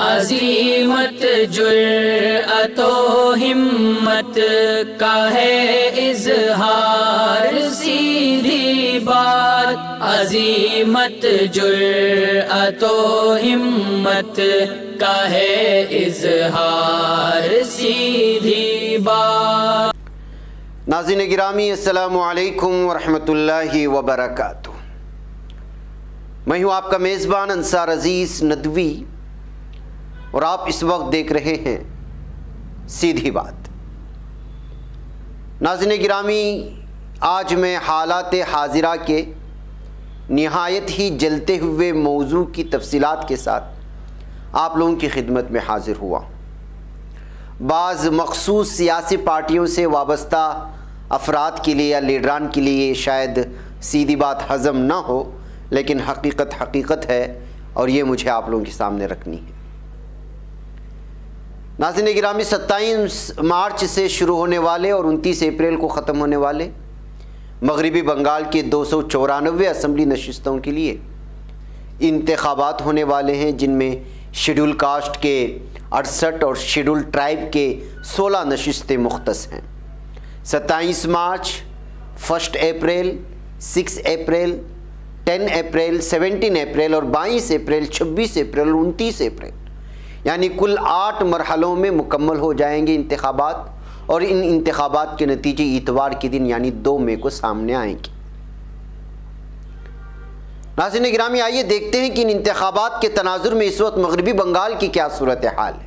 अजीमत जुर्अतो हिम्मत का है इजहार, सीधी बात। अजीमत जुर्अतो हिम्मत का है इजहार, सीधी बात। नाज़रीन गिरामी, अस्सलामु अलैकुम वरहमतुल्लाहि वबरकातुहू। मैं हूँ आपका मेज़बान अंसार अज़ीज़ नदवी और आप इस वक्त देख रहे हैं सीधी बात। नाज़रीन गिरामी, आज मैं हालात हाजिरा के निहायत ही जलते हुए मौजू की तफसीलात के साथ आप लोगों की खिदमत में हाजिर हुआ। बाज़ मखसूस सियासी पार्टियों से वाबस्ता अफराद के लिए या लीडरान के लिए शायद सीधी बात हज़म ना हो, लेकिन हकीकत हकीकत है और ये मुझे आप लोगों के सामने रखनी है। नाज़रीन गिरामी, 27 मार्च से शुरू होने वाले और 29 अप्रैल को ख़त्म होने वाले मगरिबी बंगाल के 294 असम्बली नशिस्तों के लिए इंतखाबात होने वाले हैं, जिनमें शेड्यूल कास्ट के 68 और शेड्यूल ट्राइब के 16 नशिस्तें मुख्तस हैं। 27 मार्च, 1 अप्रैल, 6 अप्रैल, 10 अप्रैल, 17 अप्रैल और 22 अप्रैल, 26 अप्रैल और 29 अप्रैल, यानी कुल 8 मरहलों में मुकम्मल हो जाएंगे इंतखाबात। और इन इंतखाबात के नतीजे इतवार के दिन यानी 2 मई को सामने आएंगे। नाज़रीन गिरामी, आइए देखते हैं कि इन इंतखाबात के तनाजुर में इस वक्त मगरबी बंगाल की क्या सूरत हाल है।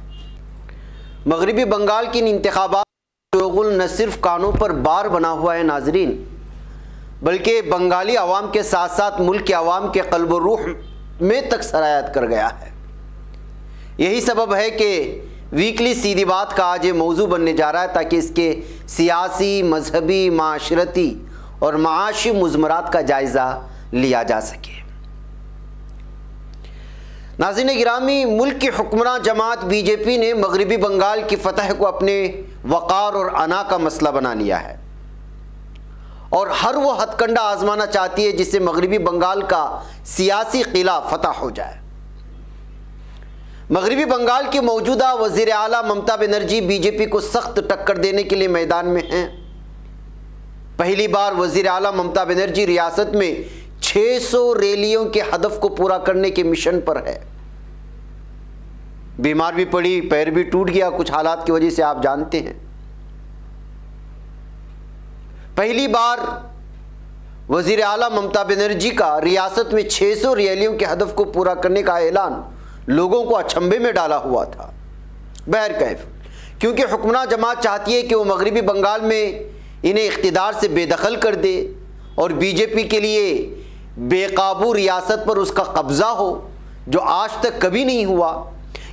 मगरबी बंगाल की इन इंतखाबात शोगुल न सिर्फ कानों पर बार बना हुआ है नाजरीन, बल्कि बंगाली अवाम के साथ साथ मुल्क के अवाम के क़ल्ब व रूह में तक सरायत कर गया है। यही सबब है कि वीकली सीधी बात का आज ये मौजू बनने जा रहा है, ताकि इसके सियासी, मजहबी, माशरती और माशी मुज़मरात का जायज़ा लिया जा सके। नाज़रीन गिरामी, मुल्क की हुक्मरान जमात बीजेपी ने मगरबी बंगाल की फतह को अपने वक़ार और अना का मसला बना लिया है और हर वो हथकंडा आजमाना चाहती है जिससे मगरबी बंगाल का सियासी किला फतह हो जाए। मगरबी बंगाल की मौजूदा वज़ीर आला ममता बनर्जी बीजेपी को सख्त टक्कर देने के लिए मैदान में हैं। पहली बार वज़ीर आला ममता बनर्जी रियासत में 600 रैलियों के हदफ को पूरा करने के मिशन पर है। बीमार भी पड़ी, पैर भी टूट गया कुछ हालात की वजह से, आप जानते हैं। पहली बार वज़ीर आला ममता बनर्जी का रियासत में 600 रैलियों के हदफ को पूरा करने का ऐलान लोगों को अचंभे में डाला हुआ था। बहरकैफ, क्योंकि हुक्मरान जमात चाहती है कि वो मगरबी बंगाल में इन्हें इख्तिदार से बेदखल कर दे और बीजेपी के लिए बेकाबू रियासत पर उसका कब्ज़ा हो, जो आज तक कभी नहीं हुआ।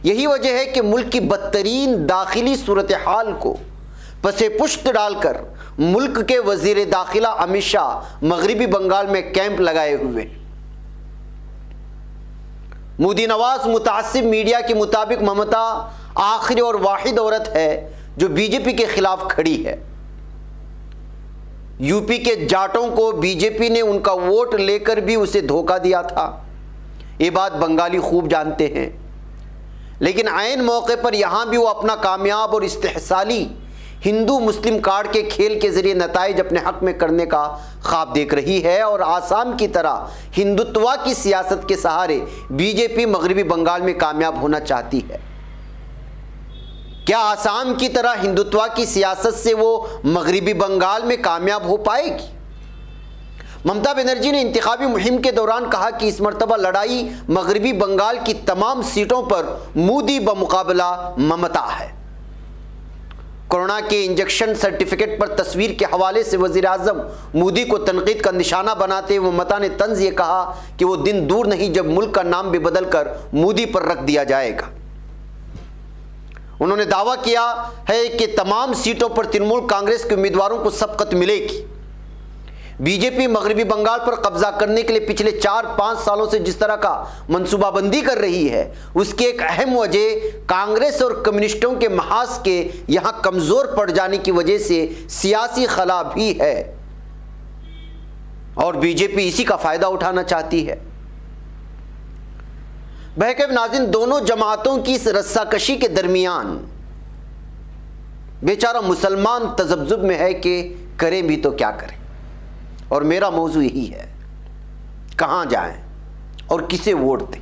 यही वजह है कि मुल्क की बदतरीन दाखिली सूरत हाल को पसे पुष्ट डालकर मुल्क के वज़ीर दाखिला अमित शाह मगरबी बंगाल में कैंप लगाए हुए। मोदी नवाज मुतासिब मीडिया के मुताबिक ममता आखिरी और वाहिद औरत है जो बीजेपी के खिलाफ खड़ी है। यूपी के जाटों को बीजेपी ने उनका वोट लेकर भी उसे धोखा दिया था, ये बात बंगाली खूब जानते हैं। लेकिन ऐन मौके पर यहां भी वो अपना कामयाब और इस्तेहसाली हिंदू मुस्लिम कार्ड के खेल के जरिए नताइज अपने हक में करने का ख्वाब देख रही है और आसाम की तरह हिंदुत्वा की सियासत के सहारे बीजेपी मगरबी बंगाल में कामयाब होना चाहती है। क्या आसाम की तरह हिंदुत्वा की सियासत से वो मगरबी बंगाल में कामयाब हो पाएगी? ममता बनर्जी ने इंतखाबी मुहिम के दौरान कहा कि इस मरतबा लड़ाई मगरबी बंगाल की तमाम सीटों पर मोदी बमुकाबला ममता है। कोरोना के इंजेक्शन सर्टिफिकेट पर तस्वीर के हवाले से वज़ीर आज़म मोदी को तनकीद का निशाना बनाते हुए ममता ने तंज ये कहा कि वो दिन दूर नहीं जब मुल्क का नाम भी बदल कर मोदी पर रख दिया जाएगा। उन्होंने दावा किया है कि तमाम सीटों पर तृणमूल कांग्रेस के उम्मीदवारों को सबकत मिलेगी। बीजेपी मगरबी बंगाल पर कब्जा करने के लिए पिछले 4-5 सालों से जिस तरह का मंसूबाबंदी कर रही है, उसकी एक अहम वजह कांग्रेस और कम्युनिस्टों के महाज के यहां कमजोर पड़ जाने की वजह से सियासी खला भी है और बीजेपी इसी का फायदा उठाना चाहती है। बहरकैफ नाज़रीन, दोनों जमातों की इस रस्साकशी के दरमियान बेचारा मुसलमान तज़ब्ज़ुब में है कि करें भी तो क्या करें। और मेरा मौजू यही है, कहाँ जाएं और किसे वोट दें।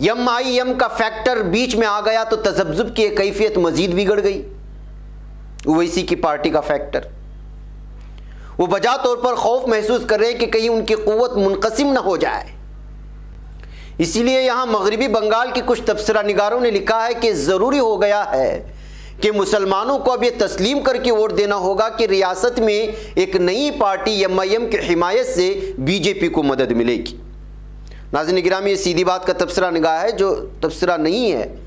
MIM का फैक्टर बीच में आ गया तो तज़ब्ज़ुब की कैफियत मजीद बिगड़ गई। ओवैसी की पार्टी का फैक्टर, वो बजा तौर पर खौफ महसूस कर रहे हैं कि कहीं उनकी क़ुव्वत मुनक़सिम न हो जाए। इसीलिए यहाँ मगरिबी बंगाल की कुछ तबसरा निगारों ने लिखा है कि ज़रूरी हो गया है कि मुसलमानों को अब ये तस्लीम करके वोट देना होगा कि रियासत में एक नई पार्टी MIM की हिमायत से BJP को मदद मिलेगी। नाज़रीन गिरामी, ये सीधी बात का तबसरा निगाह है, जो तबसरा नहीं है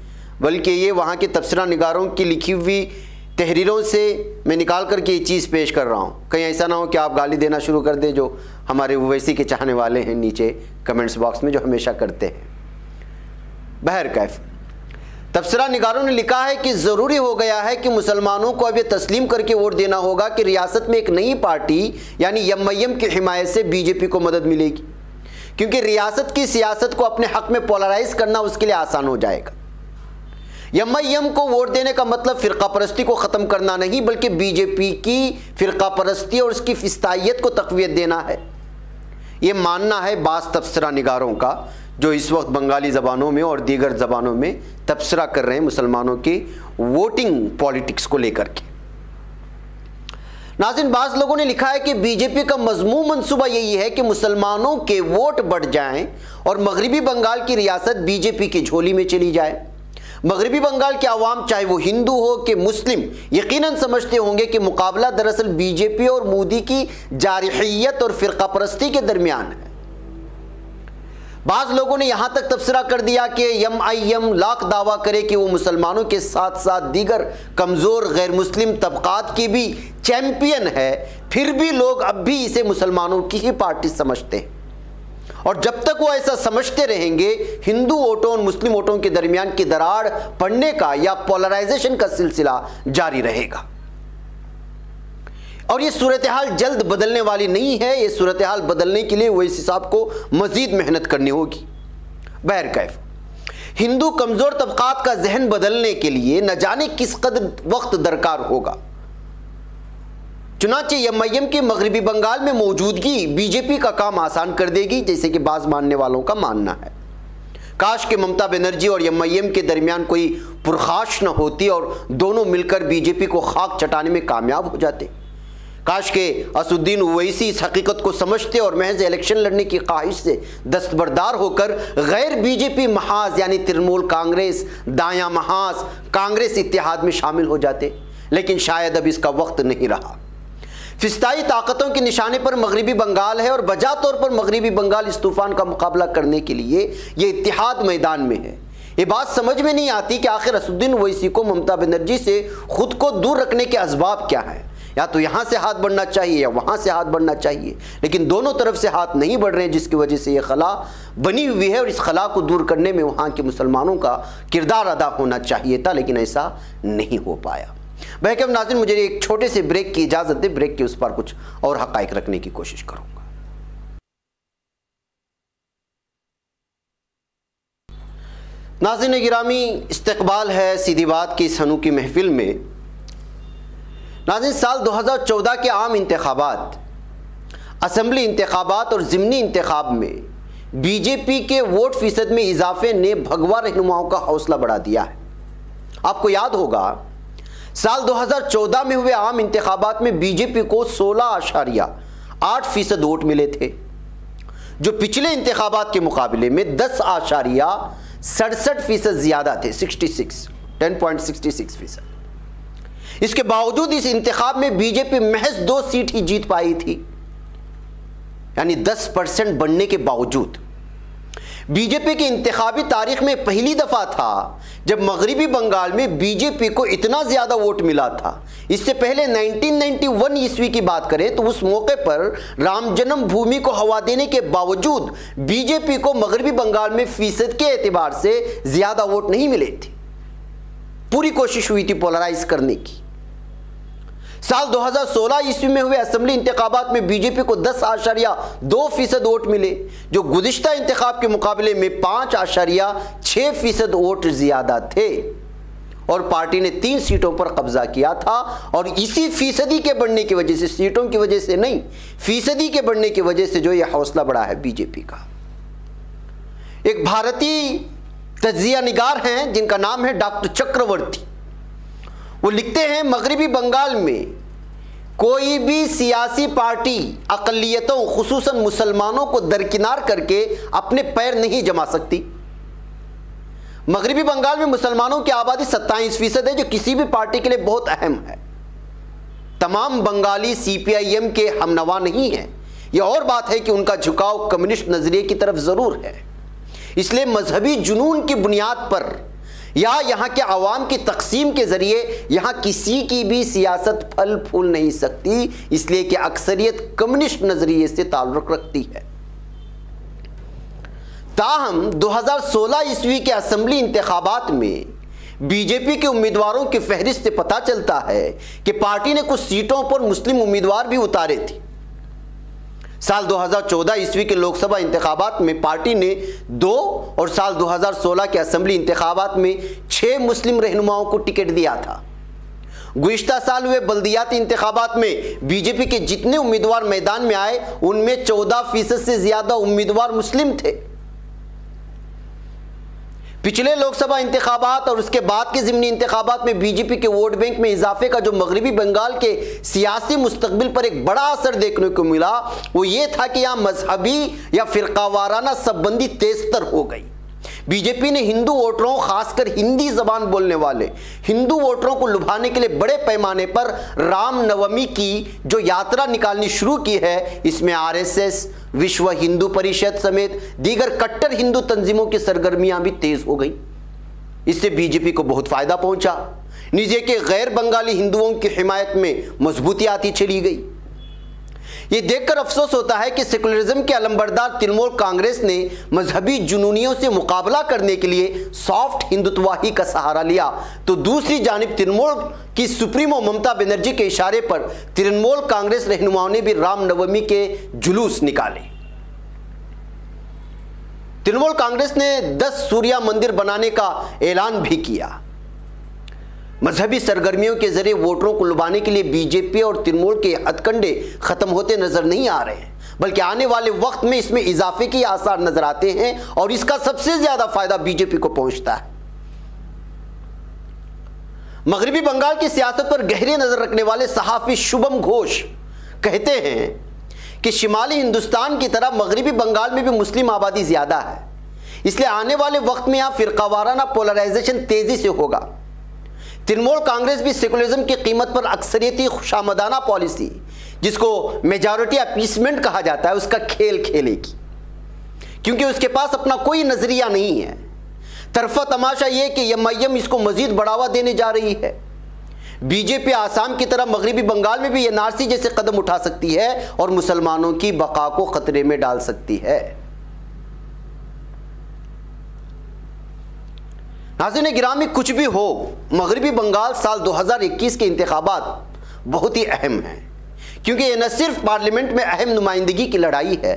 बल्कि ये वहाँ के तबसरा निगारों की लिखी हुई तहरीरों से मैं निकाल करके ये चीज़ पेश कर रहा हूँ। कहीं ऐसा ना हो कि आप गाली देना शुरू कर दें, जो हमारे ओवैसी के चाहने वाले हैं नीचे कमेंट्स बॉक्स में, जो हमेशा करते हैं। बहरकैफ तबसरा निगारों ने लिखा है कि ज़रूरी हो गया है कि मुसलमानों को अब ये तस्लीम करके वोट देना होगा कि रियासत में एक नई पार्टी यानी MIM की हिमायत से BJP को मदद मिलेगी, क्योंकि रियासत की सियासत को अपने हक़ में पोलराइज करना उसके लिए आसान हो जाएगा। MIM को वोट देने का मतलब फ़िरका परस्ती को ख़त्म करना नहीं, बल्कि BJP की फ़िरका परस्ती और उसकी फिस्तायत को तक़वियत देना है। ये मानना है बाज़ तबसरा निगारों का, जो इस वक्त बंगाली ज़बानों में और दीगर ज़बानों में तबसरा कर रहे हैं मुसलमानों की वोटिंग पॉलिटिक्स को लेकर के। नाज़रीन, बाज़ लोगों ने लिखा है कि BJP का मज़मूम मंसूबा यही है कि मुसलमानों के वोट बढ़ जाएं और मगरिबी बंगाल की रियासत BJP की झोली में चली जाए। मगरिबी बंगाल के अवाम, चाहे वो हिंदू हो कि मुस्लिम, यकीनन समझते होंगे कि मुकाबला दरअसल BJP और मोदी की जारहियत और फ़िरका परस्ती के दरमियान है। बाज़ लोगों ने यहाँ तक तबसरा कर दिया कि MIM लाख दावा करे कि वो मुसलमानों के साथ साथ दीगर कमज़ोर गैर मुस्लिम तबक़ात की भी चैम्पियन है, फिर भी लोग अब भी इसे मुसलमानों की ही पार्टी समझते हैं। और जब तक वो ऐसा समझते रहेंगे, हिंदू वोटों और मुस्लिम वोटों के दरमियान की दरार पड़ने का या पोलराइजेशन का सिलसिला जारी रहेगा। और ये सूरत हाल जल्द बदलने वाली नहीं है। ये सूरत हाल बदलने के लिए ओवैसी साहब को मजीद मेहनत करनी होगी। बहरकैफ हिंदू कमज़ोर तबक़ात का जहन बदलने के लिए न जाने किस कदर वक्त दरकार होगा। चुनांचे MIM की मगरिबी बंगाल में मौजूदगी BJP का काम आसान कर देगी, जैसे कि बाज़ मानने वालों का मानना है। काश के ममता बनर्जी और MIM के दरमियान कोई पुरखाश न होती और दोनों मिलकर BJP को खाक चटाने में कामयाब हो जाते। काश के असुद्दीन ओवैसी इस हकीकत को समझते और महज इलेक्शन लड़ने की ख्वाहिश से दस्तबरदार होकर गैर BJP महाज यानी तृणमूल कांग्रेस, दायां महाज कांग्रेस इत्तेहाद में शामिल हो जाते। लेकिन शायद अब इसका वक्त नहीं रहा। फिस्ताई ताकतों के निशाने पर मगरिबी बंगाल है और बजा तौर पर मगरिबी बंगाल इस तूफान का मुकाबला करने के लिए ये इत्तेहाद मैदान में है। ये बात समझ में नहीं आती कि आखिर असुद्दीन ओवैसी को ममता बनर्जी से खुद को दूर रखने के असबाब क्या हैं। या तो यहाँ से हाथ बढ़ना चाहिए या वहाँ से हाथ बढ़ना चाहिए, लेकिन दोनों तरफ से हाथ नहीं बढ़ रहे हैं, जिसकी वजह से ये खला बनी हुई है। और इस खला को दूर करने में वहाँ के मुसलमानों का किरदार अदा होना चाहिए था, लेकिन ऐसा नहीं हो पाया। बहरकैफ नाज़रीन, मुझे एक छोटे से ब्रेक की इजाज़त दे। ब्रेक के उस पर कुछ और हक़ाइक़ रखने की कोशिश करूँगा। नाज़रीन गिरामी, इस्तक़बाल है सीधी बात की इस अनोखी महफिल में। नाज़रीन, साल 2014 के आम इंतखाबात, असम्बली इंतखाबात और ज़िमनी इंतखाब में BJP के वोट फ़ीसद में इजाफे ने भगवा रहनुमाओं का हौसला बढ़ा दिया है। आपको याद होगा, साल 2014 में हुए आम इंतखाबात में BJP को 16.8% वोट मिले थे, जो पिछले इंतखाबात के मुकाबले में 10.67% ज़्यादा थे, 10.66%। इसके बावजूद इस इंतखाब में BJP महज 2 सीट ही जीत पाई थी, यानी 10% बढ़ने के बावजूद। BJP की इंतखाबी तारीख में पहली दफ़ा था जब मगरिबी बंगाल में BJP को इतना ज़्यादा वोट मिला था। इससे पहले 1991 ईस्वी की बात करें तो उस मौके पर राम जन्मभूमि को हवा देने के बावजूद BJP को मगरिबी बंगाल में फ़ीसद के एतबार से ज़्यादा वोट नहीं मिले थे। पूरी कोशिश हुई थी पोलराइज करने की। साल 2016 ईस्वी में हुए असेंबली इंतखाबात में बीजेपी को 10.2% वोट मिले, जो गुज़िश्ता इंतखाब के मुकाबले में 5.6% वोट ज्यादा थे, और पार्टी ने 3 सीटों पर कब्जा किया था। और इसी फीसदी के बढ़ने की वजह से, सीटों की वजह से नहीं, फीसदी के बढ़ने की वजह से जो यह हौसला बढ़ा है बीजेपी का। एक भारतीय तज्जिया निगार हैं जिनका नाम है डॉक्टर चक्रवर्ती। वो लिखते हैं, मगरिबी बंगाल में कोई भी सियासी पार्टी अक़लियतों खुसूसन मुसलमानों को दरकिनार करके अपने पैर नहीं जमा सकती। मगरिबी बंगाल में मुसलमानों की आबादी 27% है, जो किसी भी पार्टी के लिए बहुत अहम है। तमाम बंगाली CPIM के हमनवा नहीं है। यह और बात है कि उनका झुकाव कम्युनिस्ट नजरिए की तरफ जरूर है। इसलिए मजहबी जुनून की बुनियाद पर या यहाँ के अवाम की तकसीम के जरिए यहाँ किसी की भी सियासत फल फूल नहीं सकती, इसलिए कि अक्सरियत कम्युनिस्ट नजरिए से ताल्लुक रखती है। ताहम 2016 ईस्वी के असेंबली इंतखाबात में बीजेपी के उम्मीदवारों की फहरिस्त से पता चलता है कि पार्टी ने कुछ सीटों पर मुस्लिम उम्मीदवार भी उतारे थे। साल 2014 ईस्वी के लोकसभा इंतखाबात में पार्टी ने 2 और साल 2016 के असेंबली इंतखाबात में 6 मुस्लिम रहनुमाओं को टिकट दिया था। गुज़िश्ता साल हुए बल्दियाती इंतखाबात में बीजेपी के जितने उम्मीदवार मैदान में आए, उनमें 14% से ज्यादा उम्मीदवार मुस्लिम थे। पिछले लोकसभा इंतखाबात और उसके बाद के ज़िमनी इंतखाबात में बीजेपी के वोट बैंक में इजाफे का जो मगरिबी बंगाल के सियासी मुस्तकबिल पर एक बड़ा असर देखने को मिला, वो ये था कि यहाँ मजहबी या फिरकावाराना सबबंदी तेजतर हो गई। बीजेपी ने हिंदू वोटरों, खासकर हिंदी जबान बोलने वाले हिंदू वोटरों को लुभाने के लिए बड़े पैमाने पर रामनवमी की जो यात्रा निकालनी शुरू की है, इसमें RSS, विश्व हिंदू परिषद समेत दीगर कट्टर हिंदू तंजीमों की सरगर्मियां भी तेज हो गई। इससे बीजेपी को बहुत फायदा पहुंचा। नीचे के गैर बंगाली हिंदुओं की हिमायत में मजबूती आती चली गई। ये देखकर अफसोस होता है कि सेकुलरिज्म के अलंबरदार तृणमूल कांग्रेस ने मजहबी जुनूनियों से मुकाबला करने के लिए सॉफ्ट हिंदुत्वाही का सहारा लिया, तो दूसरी जानिब तृणमूल की सुप्रीमो ममता बनर्जी के इशारे पर तृणमूल कांग्रेस रहनुमाओं ने भी रामनवमी के जुलूस निकाले। तृणमूल कांग्रेस ने 10 सूर्या मंदिर बनाने का ऐलान भी किया। मजहबी सरगर्मियों के जरिए वोटरों को लुभाने के लिए बीजेपी और तृणमूल के हथकंडे खत्म होते नजर नहीं आ रहे हैं, बल्कि आने वाले वक्त में इसमें इजाफे के आसार नजर आते हैं और इसका सबसे ज्यादा फायदा बीजेपी को पहुंचता है। मगरिबी बंगाल की सियासत पर गहरी नजर रखने वाले सहाफी शुभम घोष कहते हैं कि शिमाली हिंदुस्तान की तरह मगरिबी बंगाल में भी मुस्लिम आबादी ज्यादा है, इसलिए आने वाले वक्त में यहां फिरकावाराना पोलराइजेशन तेजी से होगा। तृणमूल कांग्रेस भी सेकुलरिज्म की कीमत पर अक्सरियती खुशामदाना पॉलिसी, जिसको मेजॉरिटी अपीसमेंट कहा जाता है, उसका खेल खेलेगी, क्योंकि उसके पास अपना कोई नजरिया नहीं है। तरफा तमाशा यह कि MIM इसको मजीद बढ़ावा देने जा रही है। बीजेपी आसाम की तरह मगरिबी बंगाल में भी NRC जैसे कदम उठा सकती है और मुसलमानों की बका को खतरे में डाल सकती है। नाज़रीन गिरामी, कुछ भी हो, मगरिबी बंगाल साल 2021 के इंतखाबात बहुत ही अहम हैं, क्योंकि ये न सिर्फ पार्लियामेंट में अहम नुमाइंदगी की लड़ाई है,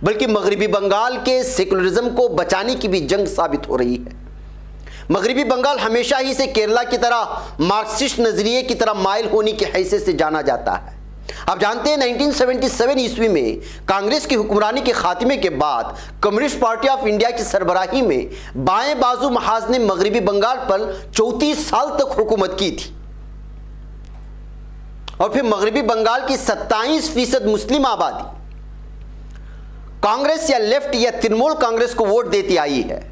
बल्कि मगरिबी बंगाल के सेकुलरिज्म को बचाने की भी जंग साबित हो रही है। मगरिबी बंगाल हमेशा ही से केरला की तरह मार्क्सिस्ट नजरिए की तरह माइल होने की हैसियत से जाना जाता है। आप जानते हैं 1977 ईस्वी में कांग्रेस की हुक्मरानी के खात्मे के बाद कम्युनिस्ट पार्टी ऑफ इंडिया की सरबराही में बाएं बाजू महाज ने मगरिबी बंगाल पर 34 साल तक हुकूमत की थी, और फिर मगरिबी बंगाल की 27% मुस्लिम आबादी कांग्रेस या लेफ्ट या तृणमूल कांग्रेस को वोट देती आई है।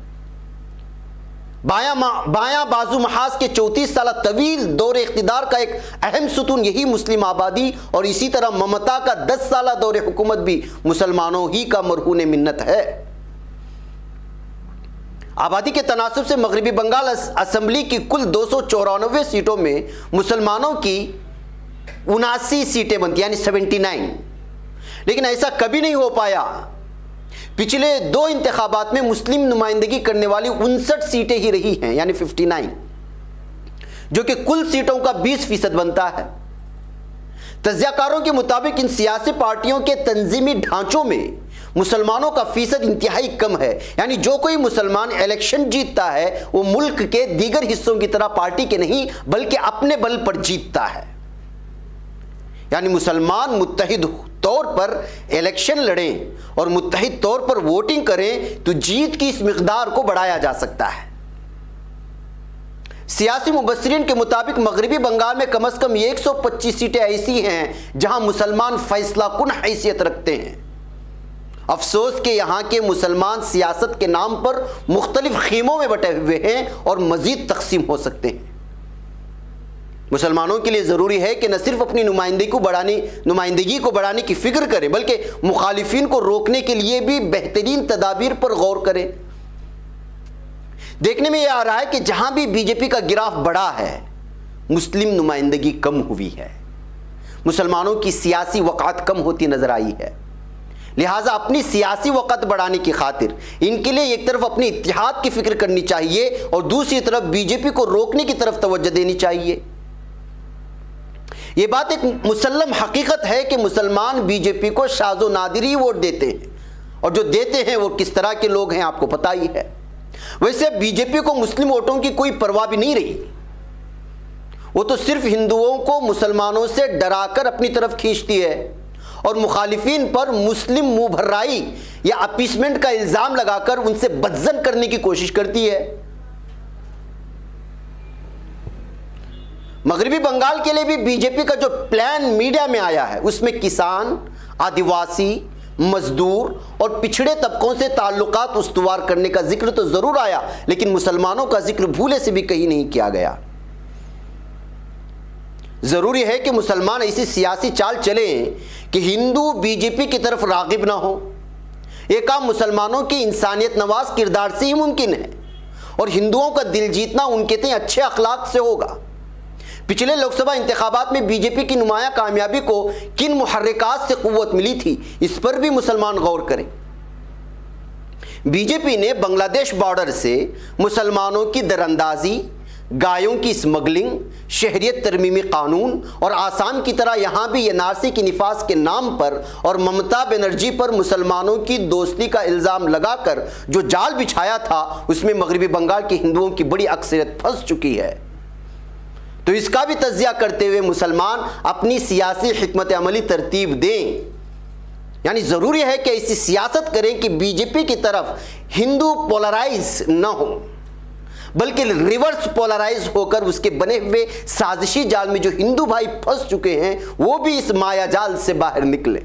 बायां बाजू महाज के 34 साल तवील दौरे इख्तिदार का एक अहम सुतून यही मुस्लिम आबादी, और इसी तरह ममता का 10 साल दौरे हुकूमत भी मुसलमानों ही का मरहून मिन्नत है। आबादी के तनासब से मगरिबी बंगाल असेंबली की कुल 294 सीटों में मुसलमानों की 79 सीटें बनती, यानी 79। लेकिन ऐसा कभी नहीं हो पाया। पिछले 2 इंतखाबात में मुस्लिम नुमाइंदगी करने वाली 59 सीटें ही रही हैं, यानी 59, जो कि कुल सीटों का 20% बनता है। तज्जियाकारों के मुताबिक इन सियासी पार्टियों के तंजीमी ढांचों में मुसलमानों का फीसद इंतहाई कम है। यानी जो कोई मुसलमान इलेक्शन जीतता है वो मुल्क के दीगर हिस्सों की तरह पार्टी के नहीं बल्कि अपने बल पर जीतता है। यानी मुसलमान मुत्तहिद तौर पर इलेक्शन लड़ें और मुत्तहिद तौर पर वोटिंग करें तो जीत की इस मिकदार को बढ़ाया जा सकता है। सियासी मुबस्सिरीन के मुताबिक मगरबी बंगाल में कम से कम 125 सीटें ऐसी हैं जहां मुसलमान फैसला कुन हैसियत रखते हैं। अफसोस के यहाँ के मुसलमान सियासत के नाम पर मुख्तलिफ खीमों में बटे हुए हैं और मजीद तकसीम हो सकते हैं। मुसलमानों के लिए ज़रूरी है कि न सिर्फ अपनी नुमाइंदगी को बढ़ाने की फिक्र करें बल्कि मुखालिफिन को रोकने के लिए भी बेहतरीन तदाबीर पर गौर करें। देखने में यह आ रहा है कि जहां भी बीजेपी का गिराफ बढ़ा है मुस्लिम नुमाइंदगी कम हुई है, मुसलमानों की सियासी वक़ात कम होती नजर आई है। लिहाजा अपनी सियासी वक़्त बढ़ाने की खातिर इनके लिए एक तरफ अपनी इत्तेहाद की फिक्र करनी चाहिए और दूसरी तरफ बीजेपी को रोकने की तरफ तवज्जो देनी चाहिए। यह बात एक मुसल्लम हकीकत है कि मुसलमान बीजेपी को शाज़ो नादिर ही वोट देते हैं और जो देते हैं वो किस तरह के लोग हैं आपको पता ही है। वैसे बीजेपी को मुस्लिम वोटों की कोई परवाह भी नहीं रही, वो तो सिर्फ हिंदुओं को मुसलमानों से डराकर अपनी तरफ खींचती है और मुखालिफिन पर मुस्लिम मुंहभर्राई या अपीसमेंट का इल्जाम लगाकर उनसे बदजन करने की कोशिश करती है। मगरबी बंगाल के लिए भी बीजेपी का जो प्लान मीडिया में आया है उसमें किसान, आदिवासी, मजदूर और पिछड़े तबकों से ताल्लुकात उस्तवार करने का जिक्र तो जरूर आया, लेकिन मुसलमानों का जिक्र भूले से भी कहीं नहीं किया गया। जरूरी है कि मुसलमान ऐसी सियासी चाल चलें कि हिंदू बीजेपी की तरफ रागिब ना हो। यह काम मुसलमानों की इंसानियत नवाज किरदार से ही मुमकिन है और हिंदुओं का दिल जीतना उनके तय अच्छे अखलाक से होगा। पिछले लोकसभा इंतखाबात में बीजेपी की नुमाया कामयाबी को किन मुहर्रिकात से कुव्वत मिली थी इस पर भी मुसलमान गौर करें। बीजेपी ने बांग्लादेश बॉर्डर से मुसलमानों की दरअंदाजी, गायों की स्मगलिंग, शहरियत तरमीमी कानून और आसाम की तरह यहाँ भी एनआरसी की निफाज के नाम पर और ममता बनर्जी पर मुसलमानों की दोस्ती का इल्ज़ाम लगाकर जो जाल बिछाया था उसमें मगरबी बंगाल के हिंदुओं की बड़ी अक्सरियत फंस चुकी है। तो इसका भी तज्जिया करते हुए मुसलमान अपनी सियासी हिकमत अमली तरतीब दें। यानी ज़रूरी है कि ऐसी सियासत करें कि बीजेपी की तरफ हिंदू पोलराइज न हो बल्कि रिवर्स पोलराइज होकर उसके बने हुए साजिशी जाल में जो हिंदू भाई फंस चुके हैं वो भी इस माया जाल से बाहर निकले।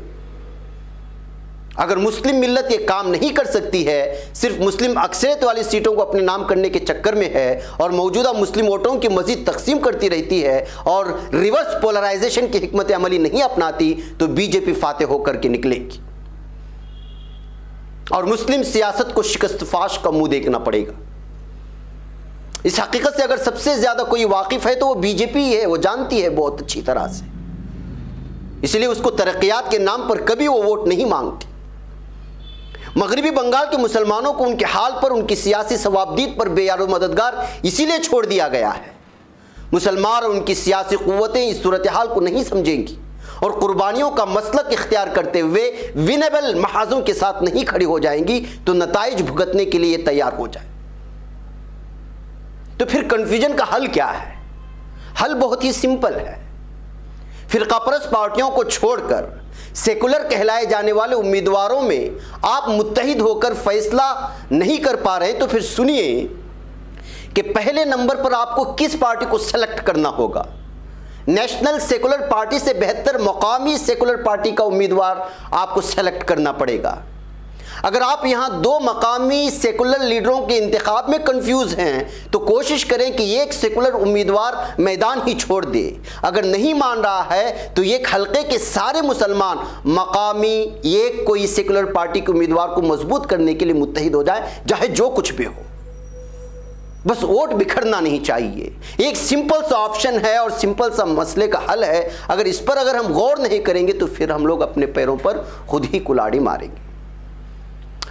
अगर मुस्लिम मिल्लत ये काम नहीं कर सकती है, सिर्फ मुस्लिम अक्सरियत वाली सीटों को अपने नाम करने के चक्कर में है और मौजूदा मुस्लिम वोटों की मजीद तकसीम करती रहती है और रिवर्स पोलराइजेशन की हिकमत अमली नहीं अपनाती तो बीजेपी फातेह होकर के निकलेगी और मुस्लिम सियासत को शिकस्तफाश का मुंह देखना पड़ेगा। इस हकीकत से अगर सबसे ज्यादा कोई वाकिफ है तो वो बीजेपी है, वो जानती है बहुत अच्छी तरह से, इसलिए उसको तरक्कियात के नाम पर कभी वो वोट नहीं मांगती। मगरबी बंगाल के मुसलमानों को उनके हाल पर, उनकी सियासी सवाबदीद पर बेयारो मददगार इसीलिए छोड़ दिया गया है। मुसलमान और उनकी सियासी कुव्वतें इस सूरत हाल को नहीं समझेंगी और कुर्बानियों का मसलक इख्तियार करते हुए विनेबल महाजों के साथ नहीं खड़ी हो जाएंगी तो नताइज भुगतने के लिए तैयार हो जाए। तो फिर कंफ्यूजन का हल क्या है? हल बहुत ही सिंपल है। फिरकापरस्त पार्टियों को छोड़कर सेकुलर कहलाए जाने वाले उम्मीदवारों में आप मुत्तहिद होकर फैसला नहीं कर पा रहे तो फिर सुनिए कि पहले नंबर पर आपको किस पार्टी को सेलेक्ट करना होगा। नेशनल सेकुलर पार्टी से बेहतर मकामी सेकुलर पार्टी का उम्मीदवार आपको सेलेक्ट करना पड़ेगा। अगर आप यहां दो मकामी सेकुलर लीडरों के इंतखाब में कंफ्यूज हैं तो कोशिश करें कि एक सेकुलर उम्मीदवार मैदान ही छोड़ दे। अगर नहीं मान रहा है तो एक हल्के के सारे मुसलमान मकामी एक कोई सेकुलर पार्टी के उम्मीदवार को मजबूत करने के लिए मुत्तहिद हो जाए, चाहे जो कुछ भी हो। बस वोट बिखरना नहीं चाहिए। एक सिंपल सा ऑप्शन है और सिंपल सा मसले का हल है। अगर इस पर अगर हम गौर नहीं करेंगे तो फिर हम लोग अपने पैरों पर खुद ही कुल्हाड़ी मारेंगे।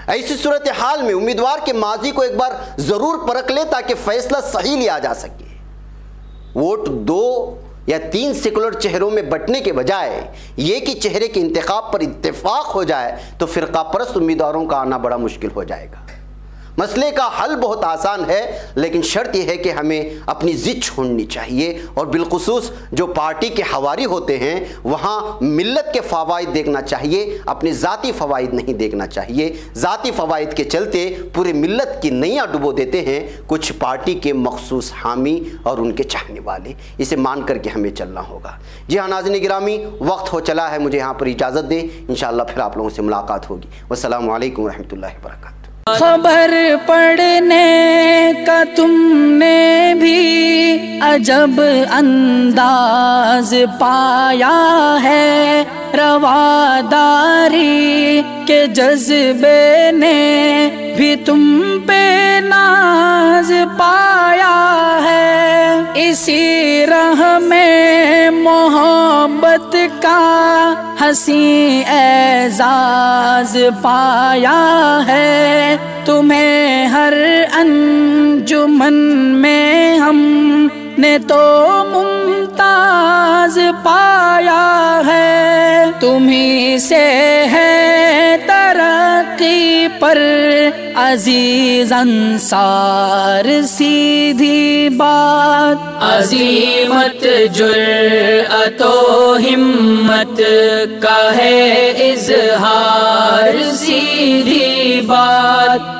ऐसी सूरत हाल में उम्मीदवार के माजी को एक बार जरूर परख ले ताकि फैसला सही लिया जा सके। वोट दो या 3 सेकुलर चेहरों में बंटने के बजाय ये कि चेहरे के इंतखाब पर इत्तेफाक हो जाए तो फिरका परस्त उम्मीदवारों का आना बड़ा मुश्किल हो जाएगा। मसले का हल बहुत आसान है, लेकिन शर्त यह है कि हमें अपनी ज़िद छोड़नी चाहिए और बिलखुसूस जो पार्टी के हवारी होते हैं वहाँ मिल्लत के फ़वाइद देखना चाहिए, अपने ज़ाती फ़वाइद नहीं देखना चाहिए। ज़ाती फ़वाइद के चलते पूरे मिल्लत की नैया डुबो देते हैं कुछ पार्टी के मखसूस हामी और उनके चाहने वाले। इसे मान करके हमें चलना होगा। जी हाँ नाज़रीन गिरामी, वक्त हो चला है, मुझे यहाँ पर इजाज़त दें। इंशाअल्लाह फिर आप लोगों से मुलाकात होगी। वस्सलामु अलैकुम रहमतुल्लाहि व बरकातुहू। खबर पढ़ने का तुमने भी अजब अंदाज पाया है, रवादारी के जज्बे ने भी तुम पे नाज पाया है। इसी राह में मोहब्बत का हंसी एजाज पाया है। तुम्हें हर अंजुमन में हमने तो मुमताज पाया है। तुम्ही से है तरक्की पर अजीज अंसार सीधी बात। अजीमत जुर्अतो हिम्मत का है इजहार सीधी बात।